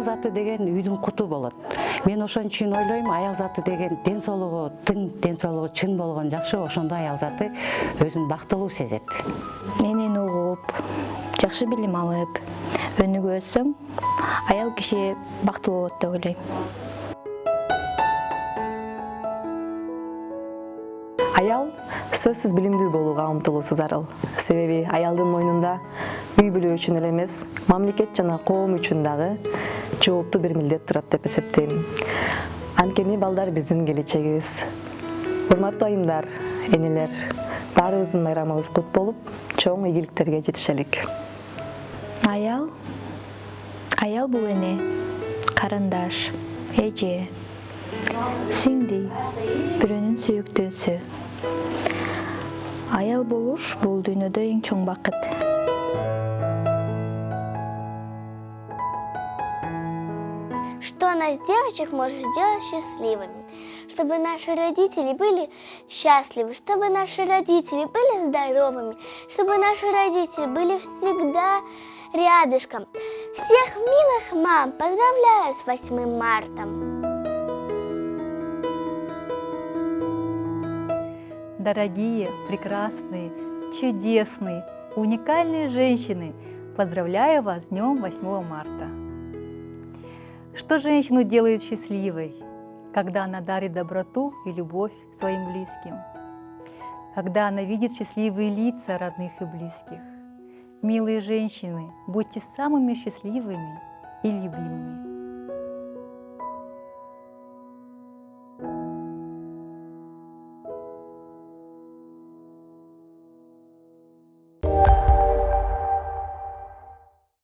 аял заты деген үйдүн куту болот. Мен ошон үчүн ойлойм, аял заты деген ден соолугу чын болгон жакшы, ошондо аял заты өзүн бактылуу сезет. Энени угуп, жакшы билим алып, өнүгө өссөң, аял киши бактылуу болот деп ойлойм. Аял сөзсүз билимдүү болууга умтулуусу зарыл. Себеби аялдын мойнунда үй бүлө үчүн эле эмес, мамлекет жана коом үчүн дагы жооптуу бир милдет турат деп эсептейм. Анткени балдар биздин келечегибиз. Урматтуу айымдар, энелер, баарыбыздын байрамыбыз кут болуп, чоң ийгиликтерге жетишелик. Аял бул эне, карындаш, эже, сиңди, бирөөнүн сүйүктүүсү. Аял болуш бул дүйнөдө эң чоң бакыт. Что нас, девочек, может сделать счастливыми? Чтобы наши родители были счастливы, чтобы наши родители были здоровыми, чтобы наши родители были всегда рядышком. Всех милых мам поздравляю с 8 марта. Дорогие, прекрасные, чудесные, уникальные женщины, поздравляю вас с днем 8 марта. Что женщину делает счастливой? Когда она дарит доброту и любовь своим близким. Когда она видит счастливые лица родных и близких. Милые женщины, будьте самыми счастливыми и любимыми.